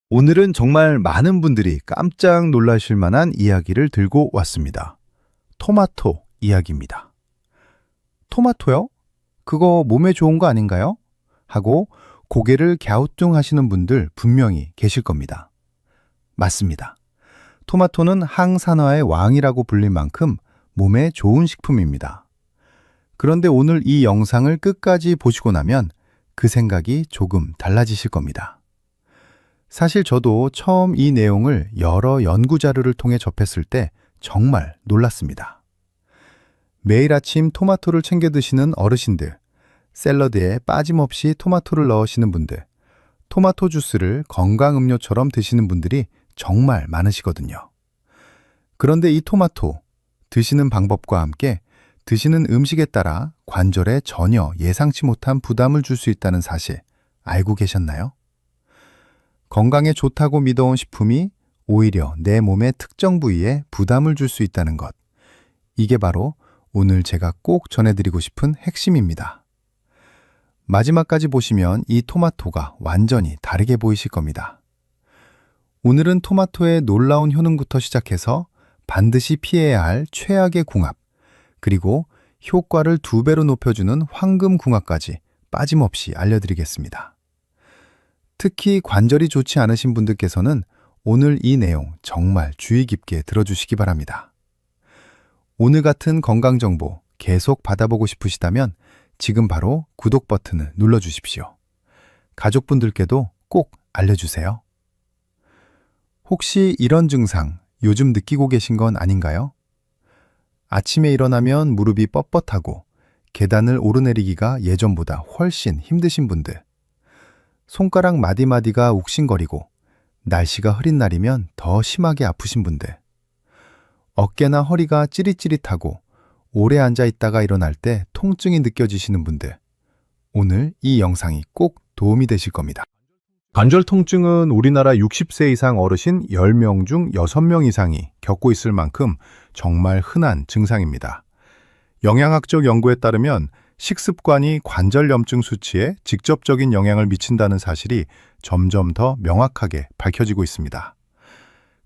오늘은 정말 많은 분들이 깜짝 놀라실 만한 이야기를 들고 왔습니다. 토마토 이야기입니다. 토마토요? 그거 몸에 좋은 거 아닌가요? 하고 고개를 갸우뚱하시는 분들 분명히 계실 겁니다. 맞습니다. 토마토는 항산화의 왕이라고 불릴 만큼 몸에 좋은 식품입니다. 그런데 오늘 이 영상을 끝까지 보시고 나면 그 생각이 조금 달라지실 겁니다. 사실 저도 처음 이 내용을 여러 연구 자료를 통해 접했을 때 정말 놀랐습니다. 매일 아침 토마토를 챙겨 드시는 어르신들, 샐러드에 빠짐없이 토마토를 넣으시는 분들, 토마토 주스를 건강음료처럼 드시는 분들이 정말 많으시거든요. 그런데 이 토마토, 드시는 방법과 함께 드시는 음식에 따라 관절에 전혀 예상치 못한 부담을 줄 수 있다는 사실 알고 계셨나요? 건강에 좋다고 믿어온 식품이 오히려 내 몸의 특정 부위에 부담을 줄 수 있다는 것. 이게 바로 오늘 제가 꼭 전해드리고 싶은 핵심입니다. 마지막까지 보시면 이 토마토가 완전히 다르게 보이실 겁니다. 오늘은 토마토의 놀라운 효능부터 시작해서 반드시 피해야 할 최악의 궁합, 그리고 효과를 2배로 높여주는 황금 궁합까지 빠짐없이 알려드리겠습니다. 특히 관절이 좋지 않으신 분들께서는 오늘 이 내용 정말 주의 깊게 들어주시기 바랍니다. 오늘 같은 건강정보 계속 받아보고 싶으시다면 지금 바로 구독 버튼을 눌러주십시오. 가족분들께도 꼭 알려주세요. 혹시 이런 증상 요즘 느끼고 계신 건 아닌가요? 아침에 일어나면 무릎이 뻣뻣하고 계단을 오르내리기가 예전보다 훨씬 힘드신 분들, 손가락 마디마디가 욱신거리고 날씨가 흐린 날이면 더 심하게 아프신 분들, 어깨나 허리가 찌릿찌릿하고 오래 앉아 있다가 일어날 때 통증이 느껴지시는 분들, 오늘 이 영상이 꼭 도움이 되실 겁니다. 관절 통증은 우리나라 60세 이상 어르신 10명 중 6명 이상이 겪고 있을 만큼 정말 흔한 증상입니다. 영양학적 연구에 따르면 식습관이 관절염증 수치에 직접적인 영향을 미친다는 사실이 점점 더 명확하게 밝혀지고 있습니다.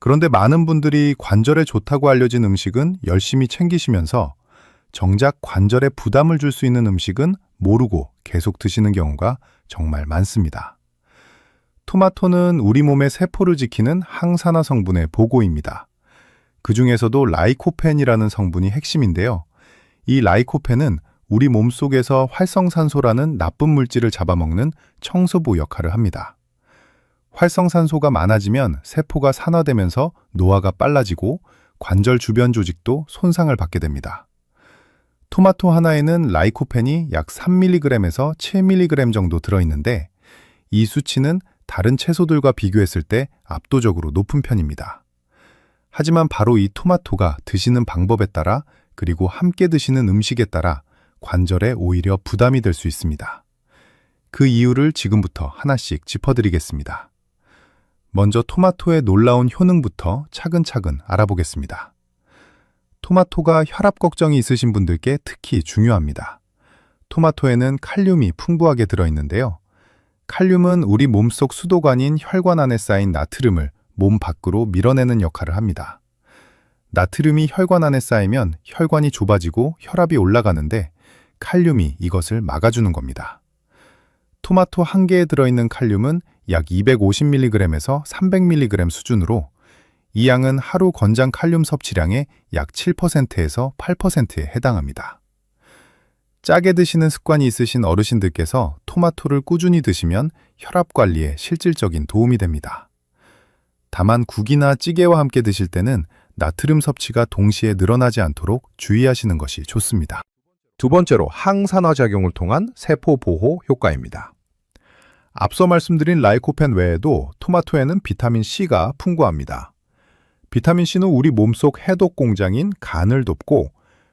그런데 많은 분들이 관절에 좋다고 알려진 음식은 열심히 챙기시면서 정작 관절에 부담을 줄 수 있는 음식은 모르고 계속 드시는 경우가 정말 많습니다. 토마토는 우리 몸의 세포를 지키는 항산화 성분의 보고입니다. 그 중에서도 라이코펜이라는 성분이 핵심인데요. 이 라이코펜은 우리 몸속에서 활성산소라는 나쁜 물질을 잡아먹는 청소부 역할을 합니다. 활성산소가 많아지면 세포가 산화되면서 노화가 빨라지고 관절 주변 조직도 손상을 받게 됩니다. 토마토 하나에는 라이코펜이 약 3mg에서 7mg 정도 들어있는데 이 수치는 다른 채소들과 비교했을 때 압도적으로 높은 편입니다. 하지만 바로 이 토마토가 드시는 방법에 따라 그리고 함께 드시는 음식에 따라 관절에 오히려 부담이 될 수 있습니다. 그 이유를 지금부터 하나씩 짚어드리겠습니다. 먼저 토마토의 놀라운 효능부터 차근차근 알아보겠습니다. 토마토가 혈압 걱정이 있으신 분들께 특히 중요합니다. 토마토에는 칼륨이 풍부하게 들어있는데요. 칼륨은 우리 몸속 수도관인 혈관 안에 쌓인 나트륨을 몸 밖으로 밀어내는 역할을 합니다. 나트륨이 혈관 안에 쌓이면 혈관이 좁아지고 혈압이 올라가는데 칼륨이 이것을 막아주는 겁니다. 토마토 한 개에 들어있는 칼륨은 약 250mg에서 300mg 수준으로 이 양은 하루 권장 칼륨 섭취량의 약 7%에서 8%에 해당합니다. 짜게 드시는 습관이 있으신 어르신들께서 토마토를 꾸준히 드시면 혈압 관리에 실질적인 도움이 됩니다. 다만 국이나 찌개와 함께 드실 때는 나트륨 섭취가 동시에 늘어나지 않도록 주의하시는 것이 좋습니다. 두 번째로 항산화 작용을 통한 세포 보호 효과입니다. 앞서 말씀드린 라이코펜 외에도 토마토에는 비타민 C가 풍부합니다. 비타민 C는 우리 몸속 해독 공장인 간을 돕고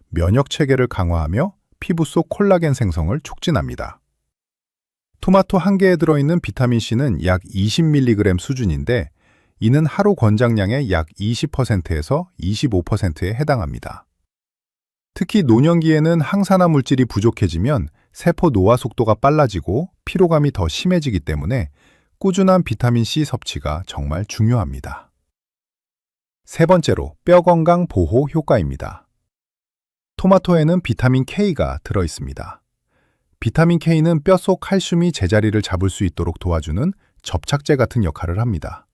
면역 체계를 강화하며 피부 속 콜라겐 생성을 촉진합니다. 토마토 한 개에 들어있는 비타민 C는 약 20mg 수준인데 이는 하루 권장량의 약 20%에서 25%에 해당합니다. 특히 노년기에는 항산화 물질이 부족해지면 세포 노화 속도가 빨라지고 피로감이 더 심해지기 때문에 꾸준한 비타민C 섭취가 정말 중요합니다. 세 번째로 뼈 건강 보호 효과입니다. 토마토에는 비타민 K가 들어 있습니다. 비타민 K는 뼈 속 칼슘이 제자리를 잡을 수 있도록 도와주는 접착제 같은 역할을 합니다.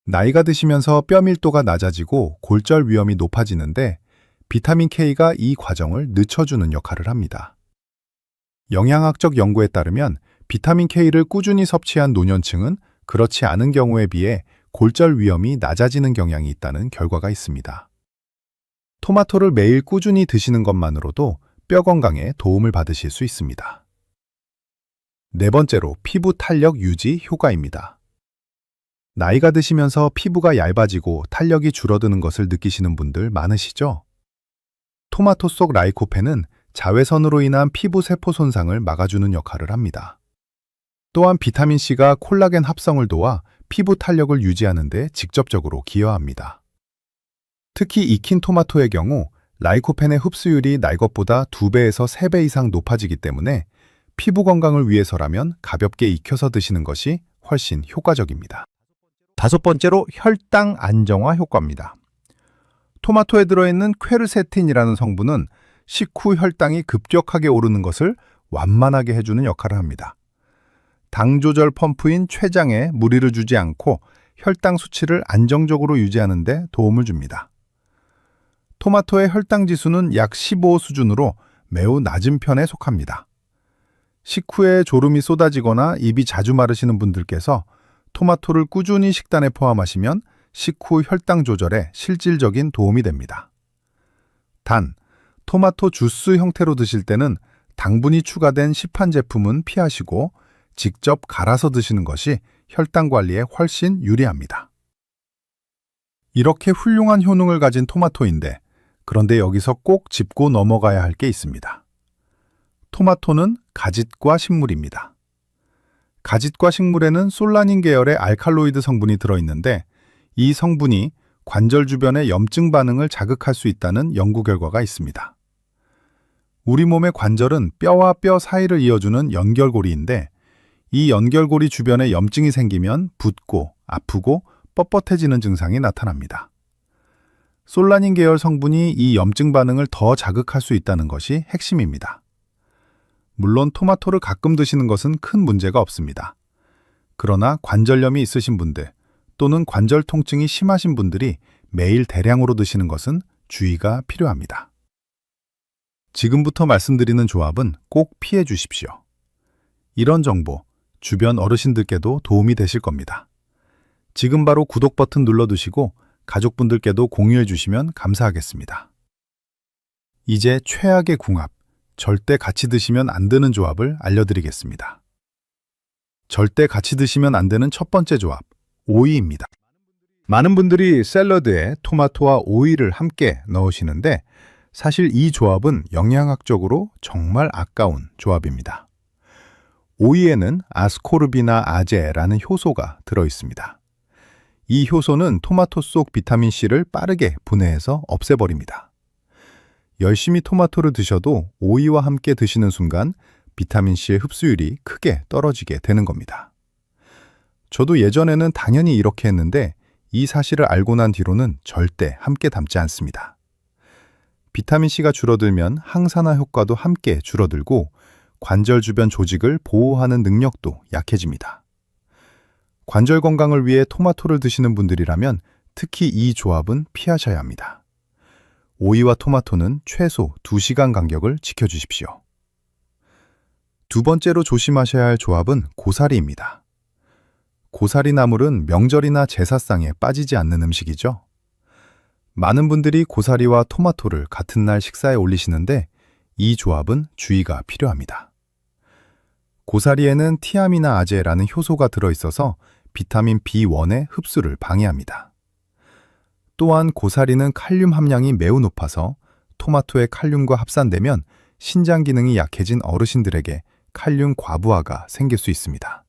나이가 드시면서 뼈 밀도가 낮아지고 골절 위험이 높아지는데 비타민 K가 이 과정을 늦춰주는 역할을 합니다. 영양학적 연구에 따르면 비타민 K를 꾸준히 섭취한 노년층은 그렇지 않은 경우에 비해 골절 위험이 낮아지는 경향이 있다는 결과가 있습니다. 토마토를 매일 꾸준히 드시는 것만으로도 뼈 건강에 도움을 받으실 수 있습니다. 네 번째로 피부 탄력 유지 효과입니다. 나이가 드시면서 피부가 얇아지고 탄력이 줄어드는 것을 느끼시는 분들 많으시죠? 토마토 속 라이코펜은 자외선으로 인한 피부 세포 손상을 막아주는 역할을 합니다. 또한 비타민C가 콜라겐 합성을 도와 피부 탄력을 유지하는 데 직접적으로 기여합니다. 특히 익힌 토마토의 경우 라이코펜의 흡수율이 날 것보다 2배에서 3배 이상 높아지기 때문에 피부 건강을 위해서라면 가볍게 익혀서 드시는 것이 훨씬 효과적입니다. 다섯 번째로 혈당 안정화 효과입니다. 토마토에 들어있는 퀘르세틴이라는 성분은 식후 혈당이 급격하게 오르는 것을 완만하게 해주는 역할을 합니다. 당 조절 펌프인 췌장에 무리를 주지 않고 혈당 수치를 안정적으로 유지하는 데 도움을 줍니다. 토마토의 혈당 지수는 약 15 수준으로 매우 낮은 편에 속합니다. 식후에 졸음이 쏟아지거나 입이 자주 마르시는 분들께서 토마토를 꾸준히 식단에 포함하시면 식후 혈당 조절에 실질적인 도움이 됩니다. 단, 토마토 주스 형태로 드실 때는 당분이 추가된 시판 제품은 피하시고 직접 갈아서 드시는 것이 혈당 관리에 훨씬 유리합니다. 이렇게 훌륭한 효능을 가진 토마토인데, 그런데 여기서 꼭 짚고 넘어가야 할 게 있습니다. 토마토는 가짓과 식물입니다. 가짓과 식물에는 솔라닌 계열의 알칼로이드 성분이 들어있는데 이 성분이 관절 주변의 염증 반응을 자극할 수 있다는 연구 결과가 있습니다. 우리 몸의 관절은 뼈와 뼈 사이를 이어주는 연결고리인데 이 연결고리 주변에 염증이 생기면 붓고 아프고 뻣뻣해지는 증상이 나타납니다. 솔라닌 계열 성분이 이 염증 반응을 더 자극할 수 있다는 것이 핵심입니다. 물론 토마토를 가끔 드시는 것은 큰 문제가 없습니다. 그러나 관절염이 있으신 분들 또는 관절 통증이 심하신 분들이 매일 대량으로 드시는 것은 주의가 필요합니다. 지금부터 말씀드리는 조합은 꼭 피해 주십시오. 이런 정보 주변 어르신들께도 도움이 되실 겁니다. 지금 바로 구독 버튼 눌러두시고 가족분들께도 공유해 주시면 감사하겠습니다. 이제 최악의 궁합, 절대 같이 드시면 안 되는 조합을 알려드리겠습니다. 절대 같이 드시면 안 되는 첫 번째 조합, 오이입니다. 많은 분들이 샐러드에 토마토와 오이를 함께 넣으시는데 사실 이 조합은 영양학적으로 정말 아까운 조합입니다. 오이에는 아스코르비나 아제라는 효소가 들어있습니다. 이 효소는 토마토 속 비타민C를 빠르게 분해해서 없애버립니다. 열심히 토마토를 드셔도 오이와 함께 드시는 순간 비타민C의 흡수율이 크게 떨어지게 되는 겁니다. 저도 예전에는 당연히 이렇게 했는데 이 사실을 알고 난 뒤로는 절대 함께 담지 않습니다. 비타민C가 줄어들면 항산화 효과도 함께 줄어들고 관절 주변 조직을 보호하는 능력도 약해집니다. 관절 건강을 위해 토마토를 드시는 분들이라면 특히 이 조합은 피하셔야 합니다. 오이와 토마토는 최소 2시간 간격을 지켜주십시오. 두 번째로 조심하셔야 할 조합은 고사리입니다. 고사리 나물은 명절이나 제사상에 빠지지 않는 음식이죠. 많은 분들이 고사리와 토마토를 같은 날 식사에 올리시는데 이 조합은 주의가 필요합니다. 고사리에는 티아미나아제라는 효소가 들어있어서 비타민 B1의 흡수를 방해합니다. 또한 고사리는 칼륨 함량이 매우 높아서 토마토의 칼륨과 합산되면 신장 기능이 약해진 어르신들에게 칼륨 과부하가 생길 수 있습니다.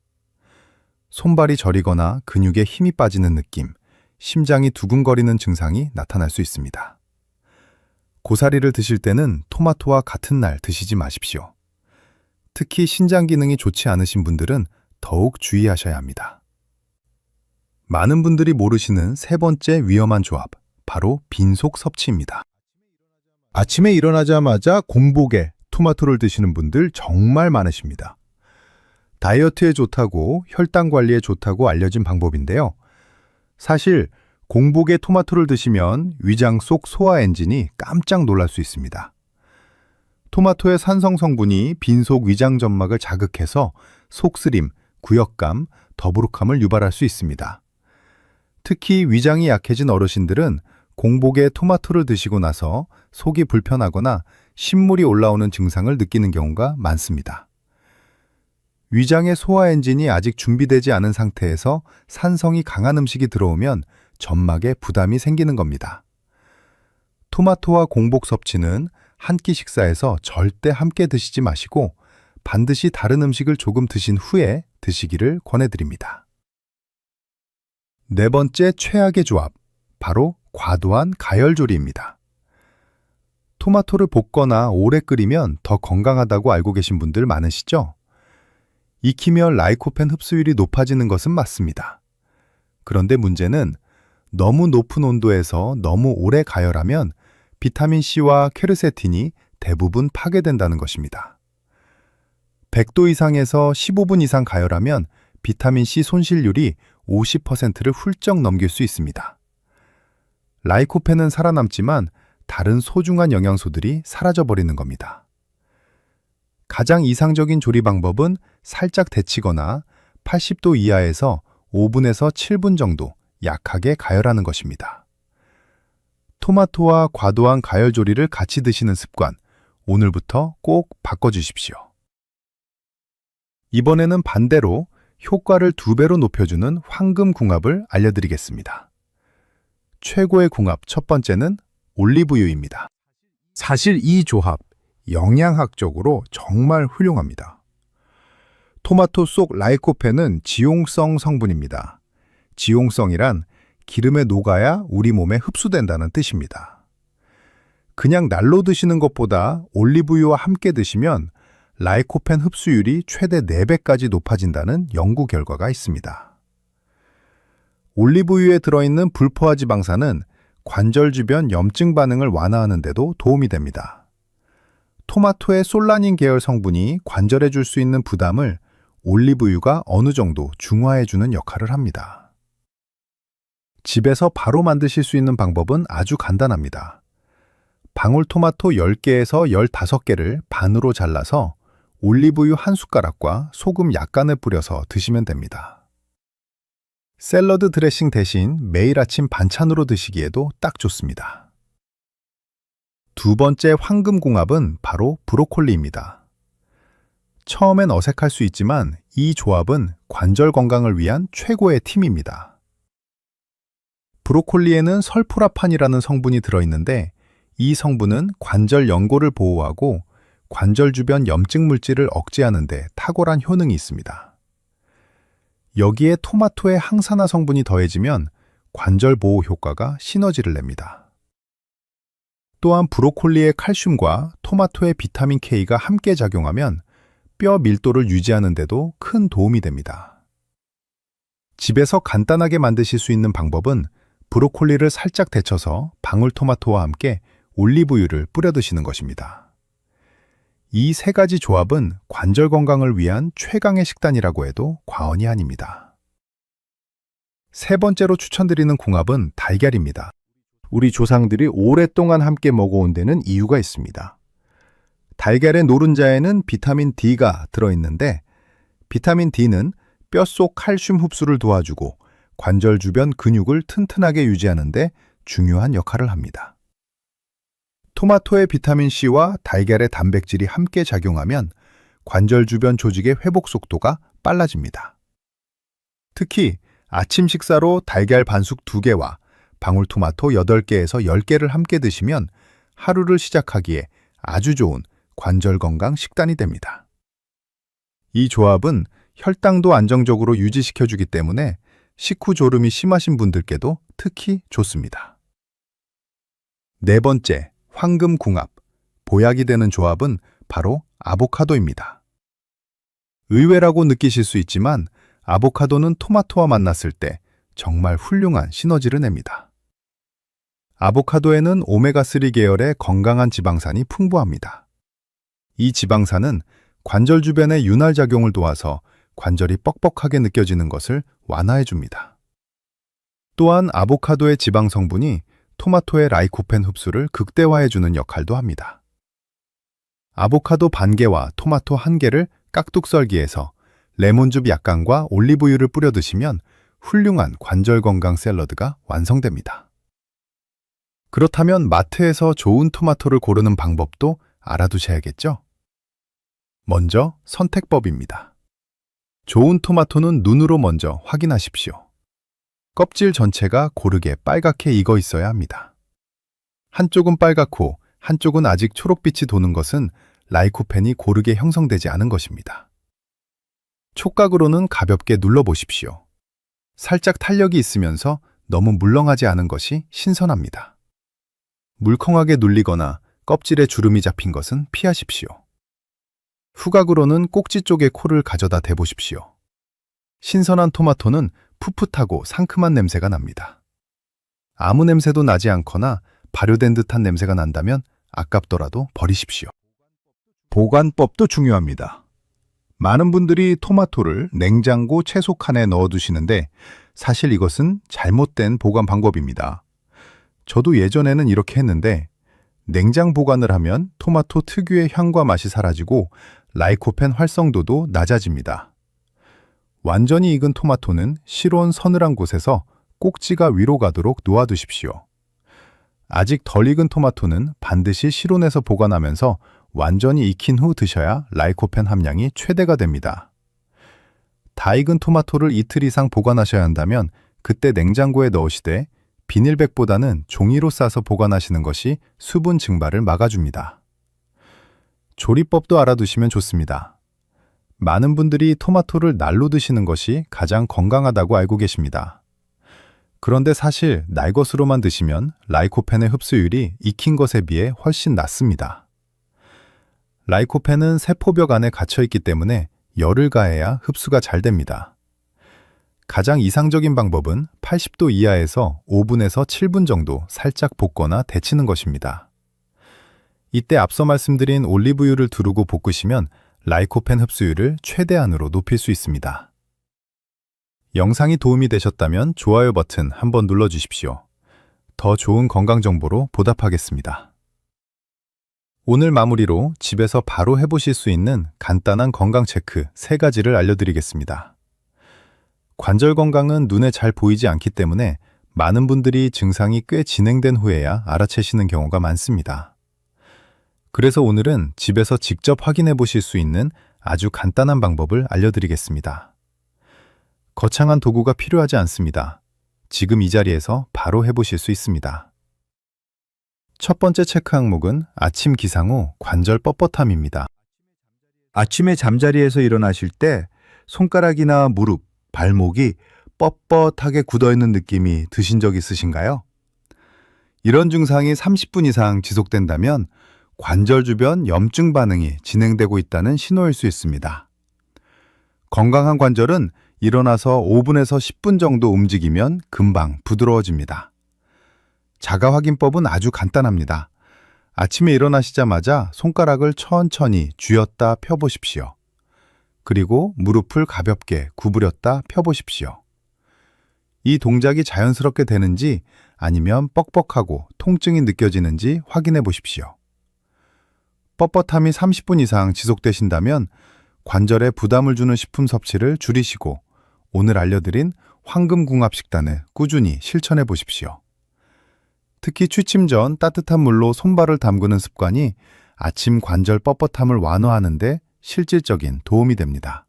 손발이 저리거나 근육에 힘이 빠지는 느낌, 심장이 두근거리는 증상이 나타날 수 있습니다. 고사리를 드실 때는 토마토와 같은 날 드시지 마십시오. 특히 신장 기능이 좋지 않으신 분들은 더욱 주의하셔야 합니다. 많은 분들이 모르시는 세 번째 위험한 조합, 바로 빈속 섭취입니다. 아침에 일어나자마자 공복에 토마토를 드시는 분들 정말 많으십니다. 다이어트에 좋다고, 혈당 관리에 좋다고 알려진 방법인데요. 사실 공복에 토마토를 드시면 위장 속 소화 엔진이 깜짝 놀랄 수 있습니다. 토마토의 산성 성분이 빈속 위장 점막을 자극해서 속쓰림, 구역감, 더부룩함을 유발할 수 있습니다. 특히 위장이 약해진 어르신들은 공복에 토마토를 드시고 나서 속이 불편하거나 신물이 올라오는 증상을 느끼는 경우가 많습니다. 위장의 소화 엔진이 아직 준비되지 않은 상태에서 산성이 강한 음식이 들어오면 점막에 부담이 생기는 겁니다. 토마토와 공복 섭취는 한 끼 식사에서 절대 함께 드시지 마시고 반드시 다른 음식을 조금 드신 후에 드시기를 권해드립니다. 네 번째 최악의 조합, 바로 과도한 가열조리입니다. 토마토를 볶거나 오래 끓이면 더 건강하다고 알고 계신 분들 많으시죠? 익히면 라이코펜 흡수율이 높아지는 것은 맞습니다. 그런데 문제는 너무 높은 온도에서 너무 오래 가열하면 비타민C와 퀘르세틴이 대부분 파괴된다는 것입니다. 100도 이상에서 15분 이상 가열하면 비타민C 손실률이 50%를 훌쩍 넘길 수 있습니다. 라이코펜은 살아남지만 다른 소중한 영양소들이 사라져버리는 겁니다. 가장 이상적인 조리 방법은 살짝 데치거나 80도 이하에서 5분에서 7분 정도 약하게 가열하는 것입니다. 토마토와 과도한 가열 조리를 같이 드시는 습관, 오늘부터 꼭 바꿔주십시오. 이번에는 반대로 효과를 2배로 높여주는 황금궁합을 알려드리겠습니다. 최고의 궁합 첫 번째는 올리브유입니다. 사실 이 조합, 영양학적으로 정말 훌륭합니다. 토마토 속 라이코펜은 지용성 성분입니다. 지용성이란 기름에 녹아야 우리 몸에 흡수된다는 뜻입니다. 그냥 날로 드시는 것보다 올리브유와 함께 드시면 라이코펜 흡수율이 최대 4배까지 높아진다는 연구 결과가 있습니다. 올리브유에 들어있는 불포화 지방산은 관절 주변 염증 반응을 완화하는 데도 도움이 됩니다. 토마토의 솔라닌 계열 성분이 관절에 줄 수 있는 부담을 올리브유가 어느 정도 중화해 주는 역할을 합니다. 집에서 바로 만드실 수 있는 방법은 아주 간단합니다. 방울토마토 10개에서 15개를 반으로 잘라서 올리브유 한 숟가락과 소금 약간을 뿌려서 드시면 됩니다. 샐러드 드레싱 대신 매일 아침 반찬으로 드시기에도 딱 좋습니다. 두 번째 황금궁합은 바로 브로콜리입니다. 처음엔 어색할 수 있지만 이 조합은 관절 건강을 위한 최고의 팁입니다. 브로콜리에는 설포라판이라는 성분이 들어있는데 이 성분은 관절 연골을 보호하고 관절 주변 염증 물질을 억제하는 데 탁월한 효능이 있습니다. 여기에 토마토의 항산화 성분이 더해지면 관절 보호 효과가 시너지를 냅니다. 또한 브로콜리의 칼슘과 토마토의 비타민 K가 함께 작용하면 뼈 밀도를 유지하는 데도 큰 도움이 됩니다. 집에서 간단하게 만드실 수 있는 방법은 브로콜리를 살짝 데쳐서 방울토마토와 함께 올리브유를 뿌려 드시는 것입니다. 이 세 가지 조합은 관절 건강을 위한 최강의 식단이라고 해도 과언이 아닙니다. 세 번째로 추천드리는 궁합은 달걀입니다. 우리 조상들이 오랫동안 함께 먹어온 데는 이유가 있습니다. 달걀의 노른자에는 비타민 D가 들어있는데 비타민 D는 뼛속 칼슘 흡수를 도와주고 관절 주변 근육을 튼튼하게 유지하는 데 중요한 역할을 합니다. 토마토의 비타민C와 달걀의 단백질이 함께 작용하면 관절 주변 조직의 회복 속도가 빨라집니다. 특히 아침 식사로 달걀 반숙 2개와 방울토마토 8개에서 10개를 함께 드시면 하루를 시작하기에 아주 좋은 관절 건강 식단이 됩니다. 이 조합은 혈당도 안정적으로 유지시켜주기 때문에 식후 졸음이 심하신 분들께도 특히 좋습니다. 네 번째, 황금궁합, 보약이 되는 조합은 바로 아보카도입니다. 의외라고 느끼실 수 있지만 아보카도는 토마토와 만났을 때 정말 훌륭한 시너지를 냅니다. 아보카도에는 오메가3 계열의 건강한 지방산이 풍부합니다. 이 지방산은 관절 주변의 윤활 작용을 도와서 관절이 뻑뻑하게 느껴지는 것을 완화해 줍니다. 또한 아보카도의 지방 성분이 토마토의 라이코펜 흡수를 극대화해 주는 역할도 합니다. 아보카도 반 개와 토마토 한 개를 깍둑썰기해서 레몬즙 약간과 올리브유를 뿌려 드시면 훌륭한 관절 건강 샐러드가 완성됩니다. 그렇다면 마트에서 좋은 토마토를 고르는 방법도 알아두셔야겠죠? 먼저 선택법입니다. 좋은 토마토는 눈으로 먼저 확인하십시오. 껍질 전체가 고르게 빨갛게 익어 있어야 합니다. 한쪽은 빨갛고 한쪽은 아직 초록빛이 도는 것은 라이코펜이 고르게 형성되지 않은 것입니다. 촉각으로는 가볍게 눌러보십시오. 살짝 탄력이 있으면서 너무 물렁하지 않은 것이 신선합니다. 물컹하게 눌리거나 껍질에 주름이 잡힌 것은 피하십시오. 후각으로는 꼭지 쪽에 코를 가져다 대보십시오. 신선한 토마토는 풋풋하고 상큼한 냄새가 납니다. 아무 냄새도 나지 않거나 발효된 듯한 냄새가 난다면 아깝더라도 버리십시오. 보관법도 중요합니다. 많은 분들이 토마토를 냉장고 채소 칸에 넣어두시는데 사실 이것은 잘못된 보관 방법입니다. 저도 예전에는 이렇게 했는데 냉장 보관을 하면 토마토 특유의 향과 맛이 사라지고 라이코펜 활성도도 낮아집니다. 완전히 익은 토마토는 실온 서늘한 곳에서 꼭지가 위로 가도록 놓아두십시오. 아직 덜 익은 토마토는 반드시 실온에서 보관하면서 완전히 익힌 후 드셔야 라이코펜 함량이 최대가 됩니다. 다 익은 토마토를 이틀 이상 보관하셔야 한다면 그때 냉장고에 넣으시되 비닐백보다는 종이로 싸서 보관하시는 것이 수분 증발을 막아줍니다. 조리법도 알아두시면 좋습니다. 많은 분들이 토마토를 날로 드시는 것이 가장 건강하다고 알고 계십니다. 그런데 사실 날 것으로만 드시면 라이코펜의 흡수율이 익힌 것에 비해 훨씬 낮습니다. 라이코펜은 세포벽 안에 갇혀있기 때문에 열을 가해야 흡수가 잘 됩니다. 가장 이상적인 방법은 80도 이하에서 5분에서 7분 정도 살짝 볶거나 데치는 것입니다. 이때 앞서 말씀드린 올리브유를 두르고 볶으시면 라이코펜 흡수율을 최대한으로 높일 수 있습니다. 영상이 도움이 되셨다면 좋아요 버튼 한번 눌러주십시오. 더 좋은 건강 정보로 보답하겠습니다. 오늘 마무리로 집에서 바로 해보실 수 있는 간단한 건강 체크 3가지를 알려드리겠습니다. 관절 건강은 눈에 잘 보이지 않기 때문에 많은 분들이 증상이 꽤 진행된 후에야 알아채시는 경우가 많습니다. 그래서 오늘은 집에서 직접 확인해 보실 수 있는 아주 간단한 방법을 알려드리겠습니다. 거창한 도구가 필요하지 않습니다. 지금 이 자리에서 바로 해보실 수 있습니다. 첫 번째 체크 항목은 아침 기상 후 관절 뻣뻣함입니다. 아침에 잠자리에서 일어나실 때 손가락이나 무릎, 발목이 뻣뻣하게 굳어있는 느낌이 드신 적 있으신가요? 이런 증상이 30분 이상 지속된다면 관절 주변 염증 반응이 진행되고 있다는 신호일 수 있습니다. 건강한 관절은 일어나서 5분에서 10분 정도 움직이면 금방 부드러워집니다. 자가 확인법은 아주 간단합니다. 아침에 일어나시자마자 손가락을 천천히 쥐었다 펴보십시오. 그리고 무릎을 가볍게 구부렸다 펴보십시오. 이 동작이 자연스럽게 되는지 아니면 뻑뻑하고 통증이 느껴지는지 확인해 보십시오. 뻣뻣함이 30분 이상 지속되신다면 관절에 부담을 주는 식품 섭취를 줄이시고 오늘 알려드린 황금궁합 식단을 꾸준히 실천해 보십시오. 특히 취침 전 따뜻한 물로 손발을 담그는 습관이 아침 관절 뻣뻣함을 완화하는 데 실질적인 도움이 됩니다.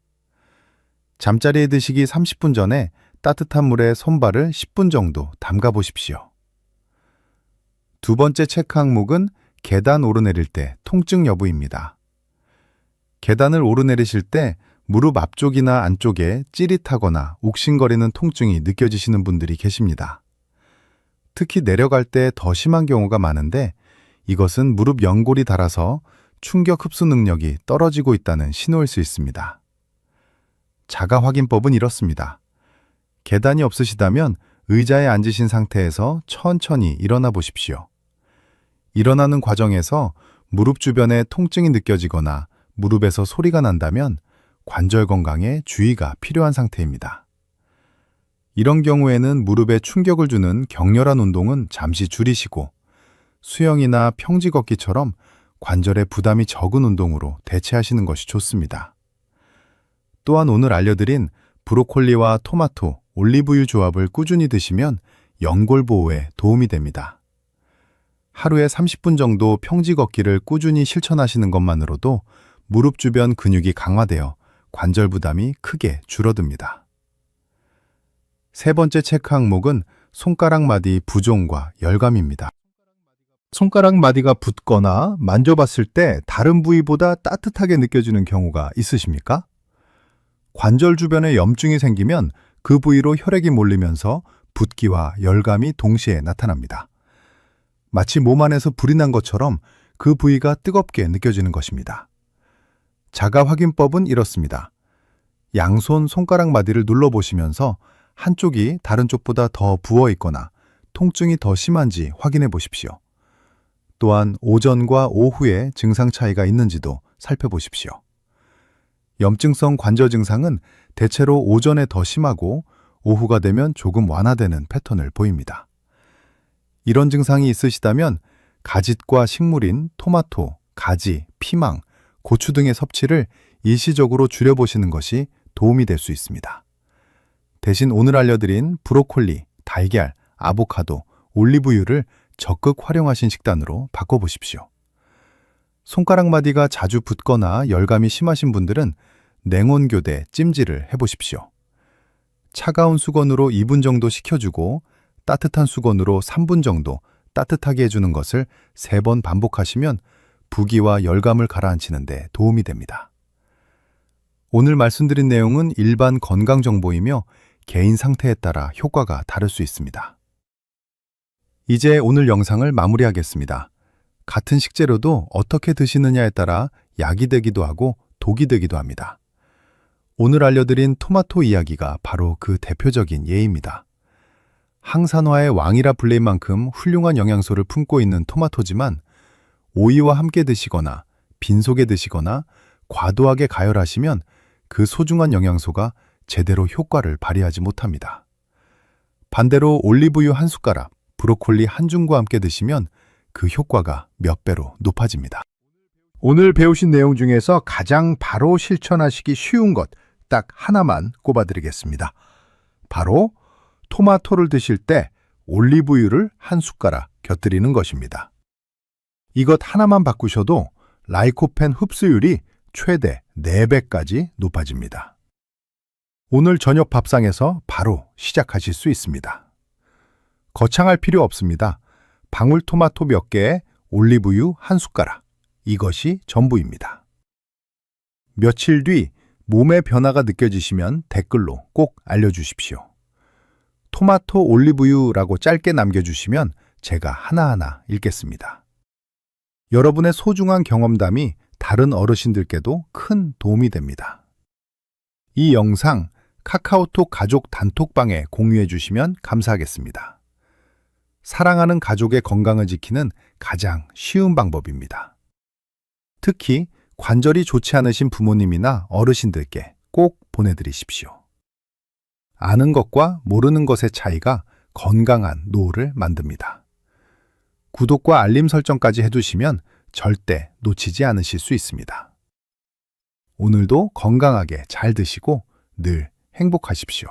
잠자리에 드시기 30분 전에 따뜻한 물에 손발을 10분 정도 담가 보십시오. 두 번째 체크 항목은 계단 오르내릴 때 통증 여부입니다. 계단을 오르내리실 때 무릎 앞쪽이나 안쪽에 찌릿하거나 욱신거리는 통증이 느껴지시는 분들이 계십니다. 특히 내려갈 때 더 심한 경우가 많은데 이것은 무릎 연골이 닳아서 충격 흡수 능력이 떨어지고 있다는 신호일 수 있습니다. 자가 확인법은 이렇습니다. 계단이 없으시다면 의자에 앉으신 상태에서 천천히 일어나 보십시오. 일어나는 과정에서 무릎 주변에 통증이 느껴지거나 무릎에서 소리가 난다면 관절 건강에 주의가 필요한 상태입니다. 이런 경우에는 무릎에 충격을 주는 격렬한 운동은 잠시 줄이시고 수영이나 평지 걷기처럼 관절에 부담이 적은 운동으로 대체하시는 것이 좋습니다. 또한 오늘 알려드린 브로콜리와 토마토, 올리브유 조합을 꾸준히 드시면 연골 보호에 도움이 됩니다. 하루에 30분 정도 평지 걷기를 꾸준히 실천하시는 것만으로도 무릎 주변 근육이 강화되어 관절 부담이 크게 줄어듭니다. 세 번째 체크 항목은 손가락 마디 부종과 열감입니다. 손가락 마디가 붓거나 만져봤을 때 다른 부위보다 따뜻하게 느껴지는 경우가 있으십니까? 관절 주변에 염증이 생기면 그 부위로 혈액이 몰리면서 붓기와 열감이 동시에 나타납니다. 마치 몸 안에서 불이 난 것처럼 그 부위가 뜨겁게 느껴지는 것입니다. 자가 확인법은 이렇습니다. 양손 손가락 마디를 눌러보시면서 한쪽이 다른 쪽보다 더 부어 있거나 통증이 더 심한지 확인해 보십시오. 또한 오전과 오후에 증상 차이가 있는지도 살펴보십시오. 염증성 관절 증상은 대체로 오전에 더 심하고 오후가 되면 조금 완화되는 패턴을 보입니다. 이런 증상이 있으시다면 가짓과 식물인 토마토, 가지, 피망, 고추 등의 섭취를 일시적으로 줄여보시는 것이 도움이 될 수 있습니다. 대신 오늘 알려드린 브로콜리, 달걀, 아보카도, 올리브유를 적극 활용하신 식단으로 바꿔보십시오. 손가락 마디가 자주 붓거나 열감이 심하신 분들은 냉온교대 찜질을 해보십시오. 차가운 수건으로 2분 정도 식혀주고 따뜻한 수건으로 3분 정도 따뜻하게 해주는 것을 3번 반복하시면 부기와 열감을 가라앉히는 데 도움이 됩니다. 오늘 말씀드린 내용은 일반 건강 정보이며 개인 상태에 따라 효과가 다를 수 있습니다. 이제 오늘 영상을 마무리하겠습니다. 같은 식재료도 어떻게 드시느냐에 따라 약이 되기도 하고 독이 되기도 합니다. 오늘 알려드린 토마토 이야기가 바로 그 대표적인 예입니다. 항산화의 왕이라 불릴 만큼 훌륭한 영양소를 품고 있는 토마토지만 오이와 함께 드시거나 빈속에 드시거나 과도하게 가열하시면 그 소중한 영양소가 제대로 효과를 발휘하지 못합니다. 반대로 올리브유 한 숟가락, 브로콜리 한 줌과 함께 드시면 그 효과가 몇 배로 높아집니다. 오늘 배우신 내용 중에서 가장 바로 실천하시기 쉬운 것 딱 하나만 꼽아드리겠습니다. 바로 토마토를 드실 때 올리브유를 한 숟가락 곁들이는 것입니다. 이것 하나만 바꾸셔도 라이코펜 흡수율이 최대 4배까지 높아집니다. 오늘 저녁 밥상에서 바로 시작하실 수 있습니다. 거창할 필요 없습니다. 방울토마토 몇 개에 올리브유 한 숟가락. 이것이 전부입니다. 며칠 뒤 몸의 변화가 느껴지시면 댓글로 꼭 알려주십시오. 토마토 올리브유라고 짧게 남겨주시면 제가 하나하나 읽겠습니다. 여러분의 소중한 경험담이 다른 어르신들께도 큰 도움이 됩니다. 이 영상 카카오톡 가족 단톡방에 공유해 주시면 감사하겠습니다. 사랑하는 가족의 건강을 지키는 가장 쉬운 방법입니다. 특히 관절이 좋지 않으신 부모님이나 어르신들께 꼭 보내드리십시오. 아는 것과 모르는 것의 차이가 건강한 노후를 만듭니다. 구독과 알림 설정까지 해두시면 절대 놓치지 않으실 수 있습니다. 오늘도 건강하게 잘 드시고 늘 행복하십시오.